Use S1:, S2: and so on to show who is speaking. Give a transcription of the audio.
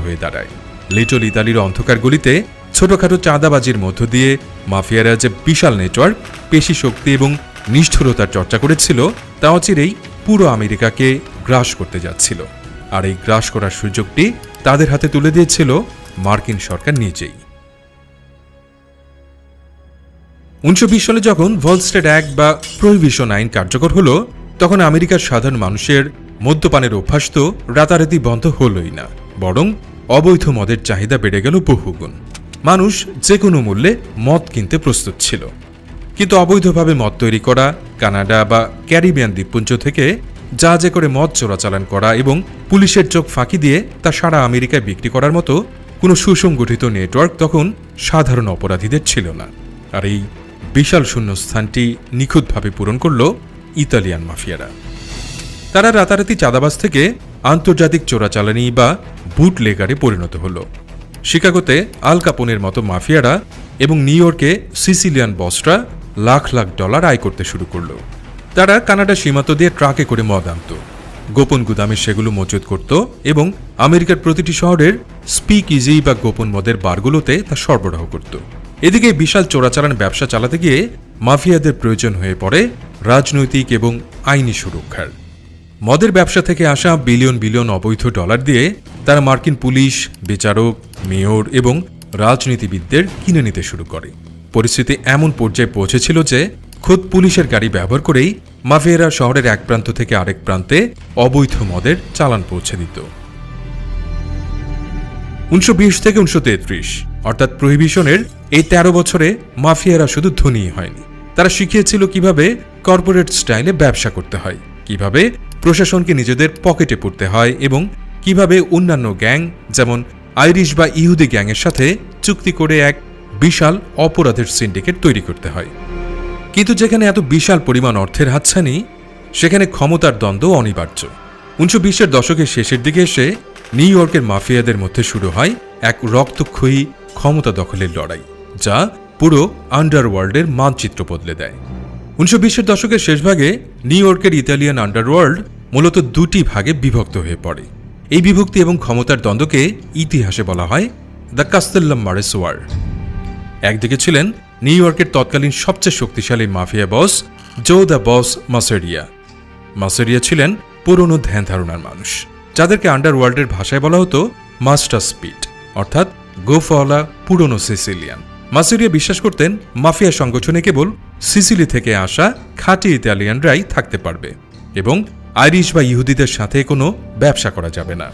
S1: হয়ে দাঁড়ায়। লিটল ইতালির অন্ধকার গলিতে ছোটখাটো চাঁদাবাজির মধ্য দিয়ে মাফিয়ারা যে বিশাল নেটওয়ার্ক, পেশি শক্তি এবং নিষ্ঠুরতার চর্চা করেছিল তা অচিরেই পুরো আমেরিকাকে গ্রাস করতে যাচ্ছিল। আর এই গ্রাস করার সুযোগটি তাদের হাতে তুলে দিয়েছিল মার্কিন সরকার নিজেই। 1920 সালে যখন ওয়াল স্ট্রিট অ্যাক্ট বা প্রহিবিশন আইন কার্যকর হলো, তখন আমেরিকার সাধারণ মানুষের মদ্যপানের অভ্যাস তো রাতারাতি বন্ধ হলোই না, বরং অবৈধ মদের চাহিদা বেড়ে গেল বহুগুণ। মানুষ যে কোনো মূল্যে মদ কিনতে প্রস্তুত ছিল। কিন্তু অবৈধভাবে মদ তৈরি করা, কানাডা বা ক্যারিবিয়ান দ্বীপপুঞ্জ থেকে জাহাজে করে মদ চোরাচালান করা এবং পুলিশের চোখ ফাঁকি দিয়ে তা সারা আমেরিকায় বিক্রি করার মতো কোনো সুসংগঠিত নেটওয়ার্ক তখন সাধারণ অপরাধীদের ছিল না। আর এই বিশাল শূন্যস্থানটি নিখুঁতভাবে পূরণ করল ইতালিয়ান মাফিয়ারা। তারা রাতারাতি চাঁদাবাজ থেকে আন্তর্জাতিক চোরাচালানি বা বুটলেগারে পরিণত হল। শিকাগোতে আল কাপোনের মতো মাফিয়ারা এবং নিউ ইয়র্কে সিসিলিয়ান বসরা লাখ লাখ ডলার আয় করতে শুরু করল। তারা কানাডা সীমান্ত দিয়ে ট্রাকে করে মদ আনত, গোপন গুদামে সেগুলো মজুত করত এবং আমেরিকার প্রতিটি শহরের স্পিক ইজি বা গোপন মদের বারগুলোতে তা সরবরাহ করত। এদিকে বিশাল চোরাচালান ব্যবসা চালাতে গিয়ে মাফিয়াদের প্রয়োজন হয়ে পড়ে রাজনৈতিক এবং আইনি সুরক্ষার। মদের ব্যবসা থেকে আসা বিলিয়ন বিলিয়ন অবৈধ ডলার দিয়ে তারা মার্কিন পুলিশ, বিচারক, মেয়র এবং রাজনীতিবিদদের কিনে নিতে শুরু করে। পরিস্থিতি এমন পর্যায়ে পৌঁছেছিল যে খোদ পুলিশের গাড়ি ব্যবহার করেই মাফিয়ারা শহরের এক প্রান্ত থেকে আরেক প্রান্তে অবৈধ মদের চালান পৌঁছে দিত। 1920 থেকে 1933 অর্থাৎ প্রহিবিশনের এই 13 বছরে মাফিয়ারা শুধু ধনী হয়নি, তারা শিখিয়েছিল কিভাবে কর্পোরেট স্টাইলে ব্যবসা করতে হয়, কিভাবে প্রশাসনকে নিজেদের পকেটে পড়তে হয় এবং কিভাবে অন্যান্য গ্যাং যেমন আইরিশ বা ইহুদি গ্যাংয়ের সাথে চুক্তি করে এক বিশাল অপরাধের সিন্ডিকেট তৈরি করতে হয়। কিন্তু যেখানে এত বিশাল পরিমাণ অর্থের হাতছানি, সেখানে ক্ষমতার দ্বন্দ্ব অনিবার্য। 1920-এর দশকের শেষের দিকে এসে নিউ ইয়র্কের মাফিয়াদের মধ্যে শুরু হয় এক রক্তক্ষয়ী ক্ষমতা দখলের লড়াই, যা পুরো আন্ডারওয়ার্ল্ডের মানচিত্র বদলে দেয়। 1920-এর দশকের শেষভাগে নিউ ইয়র্কের ইতালিয়ান আন্ডারওয়ার্ল্ড মূলত দুটি ভাগে বিভক্ত হয়ে পড়ে। এই বিভক্তি এবং ক্ষমতার দ্বন্দ্বকে ইতিহাসে বলা হয় দ্য কাস্তেলমারেস ওয়ার। একদিকে ছিলেন নিউ ইয়র্কের তৎকালীন সবচেয়ে শক্তিশালী mafia boss Joe the boss মাসেরিয়া। মাসেরিয়া ছিলেন পুরনো ধ্যান ধারণার মানুষ, যাদেরকে আন্ডারওয়ার্ল্ডের ভাষায় বলা হতো মাস্টার স্পিড, অর্থাৎ গোফওয়ালা পুরনো সিসিলিয়ান। মাসেরিয়া বিশ্বাস করতেন মাফিয়া সংগঠনে কেবল সিসিলি থেকে আসা খাঁটি ইতালিয়ানরাই থাকতে পারবে এবং আইরিশ বা ইহুদিদের সাথে কোনো ব্যবসা করা যাবে না।